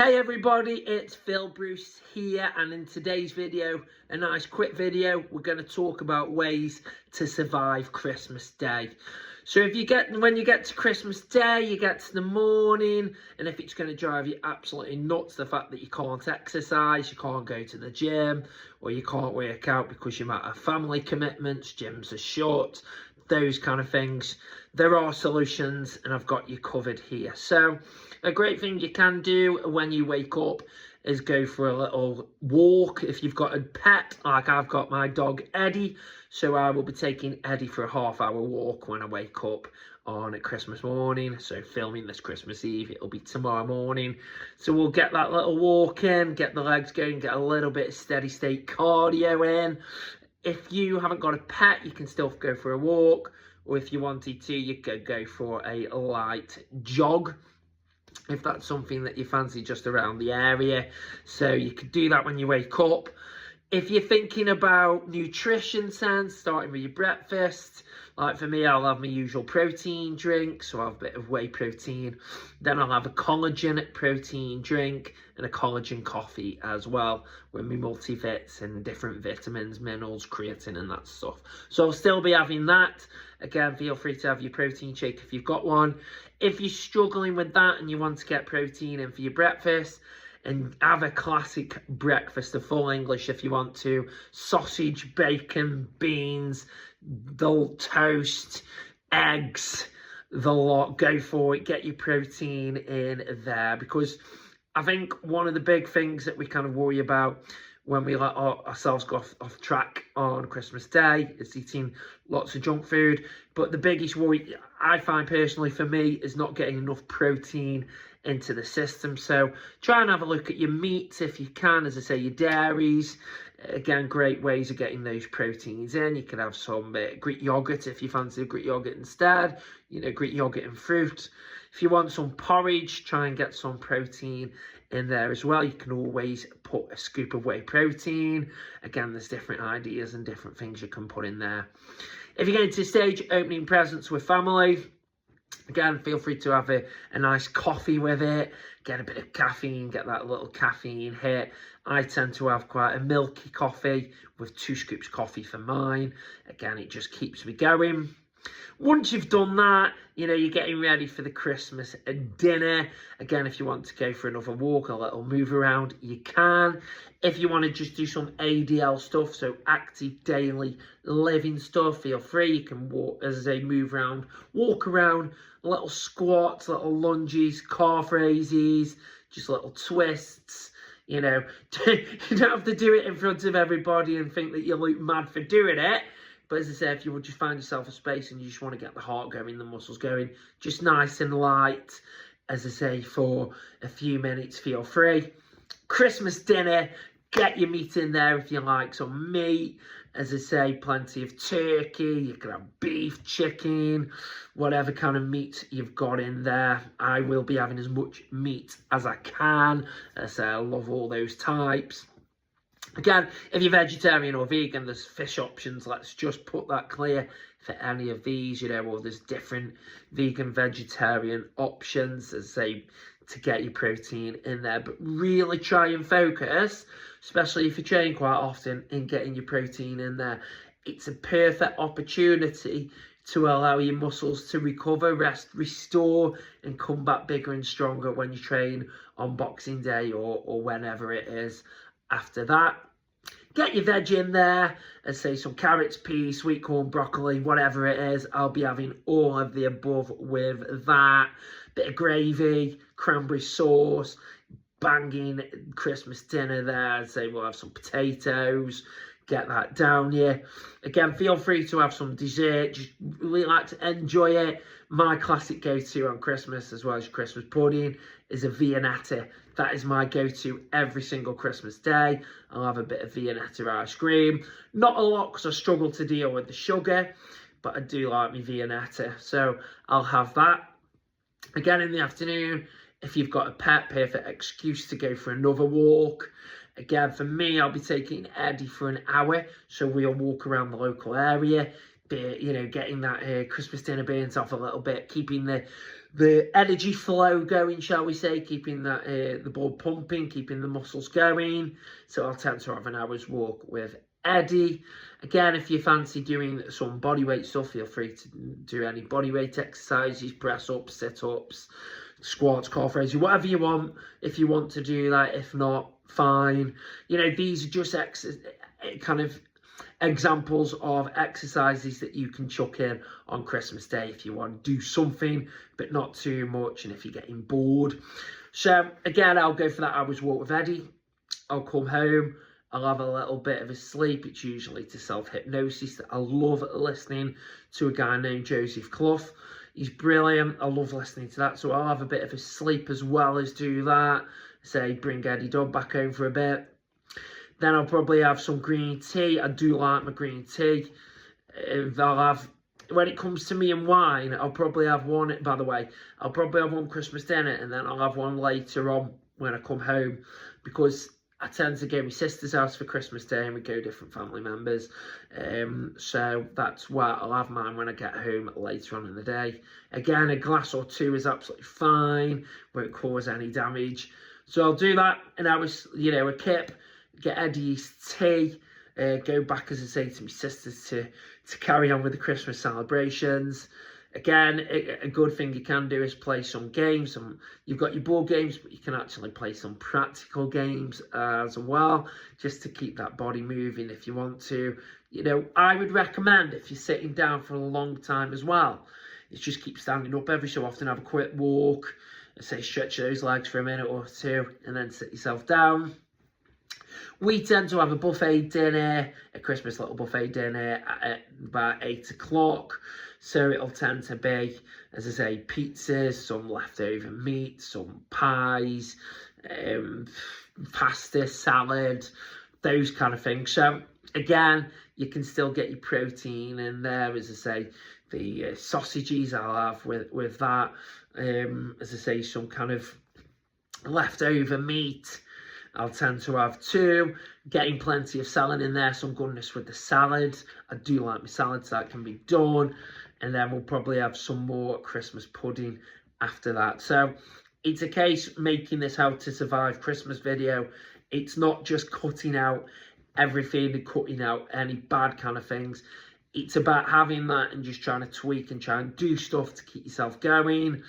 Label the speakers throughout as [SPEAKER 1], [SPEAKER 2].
[SPEAKER 1] Hey everybody, it's Phil Bruce here, and in today's video, a nice quick video, we're going to talk about ways to survive Christmas Day. So when you get to Christmas Day, you get to the morning, and if it's going to drive you absolutely nuts, the fact that you can't exercise, you can't go to the gym, or you can't work out because you might have family commitments, gyms are shut, those kind of things, there are solutions, and I've got you covered here. So a great thing you can do when you wake up is go for a little walk. If you've got a pet, like I've got my dog Eddie, so I will be taking Eddie for a half-hour walk when I wake up on a Christmas morning. So filming this Christmas Eve, it'll be tomorrow morning. So we'll get that little walk in, get the legs going, get a little bit of steady state cardio in. If you haven't got a pet, you can still go for a walk, or if you wanted to, you could go for a light jog, if that's something that you fancy just around the area. So you could do that when you wake up. If you're thinking about nutrition sense, starting with your breakfast, like for me, I'll have my usual protein drink, so I'll have a bit of whey protein. Then I'll have a collagen protein drink and a collagen coffee as well, with my multivits and different vitamins, minerals, creatine and that stuff. So I'll still be having that. Again, feel free to have your protein shake if you've got one. If you're struggling with that and you want to get protein in for your breakfast, and have a classic breakfast, a full English if you want to, sausage, bacon, beans, the toast, eggs, the lot, go for it, get your protein in there. Because I think one of the big things that we kind of worry about when we let ourselves go off track on Christmas Day is eating lots of junk food. But the biggest worry I find personally for me is not getting enough protein into the system. So try and have a look at your meats if you can, as I say, your dairies. Again, great ways of getting those proteins in. You can have some Greek yogurt if you fancy Greek yogurt instead, Greek yogurt and fruit. If you want some porridge, try and get some protein in there as well. You can always put a scoop of whey protein. Again, there's different ideas and different things you can put in there. If you're going to stage opening presents with family, again, feel free to have a nice coffee with it. Get a bit of caffeine, get that little caffeine hit. I tend to have quite a milky coffee with 2 scoops coffee for mine. Again, it just keeps me going. Once you've done that, you're getting ready for the Christmas dinner. Again, if you want to go for another walk, a little move around, you can. If you want to just do some ADL stuff, so active daily living stuff, feel free. You can walk, as I say, move around, walk around, little squats, little lunges, calf raises, just little twists. You don't have to do it in front of everybody and think that you look mad for doing it. But as I say, if you would just find yourself a space and you just want to get the heart going, the muscles going, just nice and light, as I say, for a few minutes, feel free. Christmas dinner, get your meat in there if you like some meat. As I say, plenty of turkey, you can have beef, chicken, whatever kind of meat you've got in there. I will be having as much meat as I can. As I say, I love all those types. Again, if you're vegetarian or vegan, there's fish options. Let's just put that clear for any of these, or there's different vegan, vegetarian options, as I say, to get your protein in there. But really try and focus, especially if you train quite often, in getting your protein in there. It's a perfect opportunity to allow your muscles to recover, rest, restore, and come back bigger and stronger when you train on Boxing Day or whenever it is. After that, get your veg in there, and say some carrots, peas, sweet corn, broccoli, whatever it is. I'll be having all of the above with that. Bit of gravy, cranberry sauce, banging Christmas dinner there. Say we'll have some potatoes, get that down here. Again, feel free to have some dessert. Just really like to enjoy it. My classic go-to on Christmas, as well as Christmas pudding, is a Viennetta. That is my go-to every single Christmas day. I'll have a bit of Viennetta ice cream. Not a lot, because I struggle to deal with the sugar, but I do like my Viennetta, so I'll have that. Again, in the afternoon, if you've got a pet, perfect excuse to go for another walk. Again, for me, I'll be taking Eddie for an hour, so we'll walk around the local area, getting that Christmas dinner burnt off a little bit, keeping the the energy flow going, shall we say, keeping that the blood pumping, keeping the muscles going. So I'll tend to have an hour's walk with Eddie. Again, if you fancy doing some bodyweight stuff, feel free to do any bodyweight exercises, press ups, sit ups, squats, calf raises, whatever you want. If you want to do that, if not, fine. You know, these are just kind of examples of exercises that you can chuck in on Christmas Day if you want to do something, but not too much, and if you're getting bored. So again, I'll go for that hour's walk with Eddie. I'll come home, I'll have a little bit of a sleep. It's usually to self-hypnosis. I love listening to a guy named Joseph Clough. He's brilliant. I love listening to that. So I'll have a bit of a sleep as well as do that. Say, bring Eddie Dodd back home for a bit. Then I'll probably have some green tea. I do like my green tea. I'll have, when it comes to me and wine, I'll probably have one, by the way, I'll probably have one Christmas dinner, and then I'll have one later on when I come home, because I tend to go to my sister's house for Christmas Day, and we go different family members. So that's why I'll have mine when I get home later on in the day. Again, a glass or two is absolutely fine, won't cause any damage. So I'll do that, and I was, you know, a kip, get Eddie's tea, go back, as I say, to my sisters to carry on with the Christmas celebrations. Again, a good thing you can do is play some games. You've got your board games, but you can actually play some practical games as well, just to keep that body moving if you want to. You know, I would recommend, if you're sitting down for a long time as well, is just keep standing up every so often, have a quick walk, and say stretch those legs for a minute or two, and then sit yourself down. We tend to have a buffet dinner, a Christmas little buffet dinner at about 8 o'clock. So it'll tend to be, as I say, pizzas, some leftover meat, some pies, pasta, salad, those kind of things. So again, you can still get your protein in there. As I say, the sausages I'll have with that. As I say, some kind of leftover meat I'll tend to have too. Getting plenty of salad in there, some goodness with the salad. I do like my salad, so that can be done. And then we'll probably have some more Christmas pudding after that. So it's a case making this How to Survive Christmas video. It's not just cutting out everything and cutting out any bad kind of things. It's about having that and just trying to tweak and try and do stuff to keep yourself going.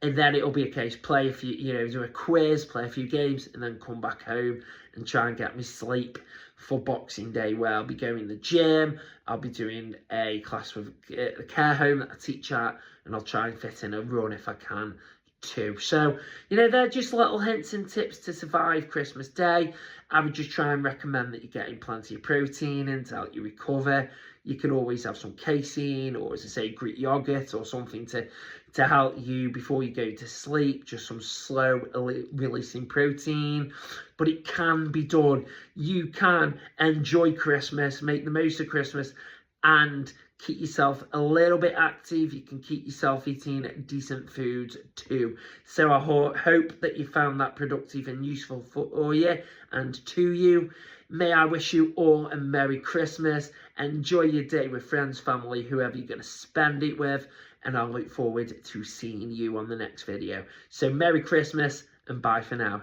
[SPEAKER 1] And then it'll be a case, play a few, you know, do a quiz, play a few games, and then come back home and try and get me sleep for Boxing Day, where I'll be going to the gym, I'll be doing a class with the care home that I teach at, and I'll try and fit in a run if I can too. So, you know, they're just little hints and tips to survive Christmas Day. I would just try and recommend that you're getting plenty of protein in to help you recover. You can always have some casein, or as I say, Greek yogurt or something to help you before you go to sleep, just some slow releasing protein. But it can be done. You can enjoy Christmas, make the most of Christmas, and keep yourself a little bit active. You can keep yourself eating decent food too. So I hope that you found that productive and useful for you and to you. May I wish you all a Merry Christmas. Enjoy your day with friends, family, whoever you're going to spend it with. And I look forward to seeing you on the next video. So Merry Christmas and bye for now.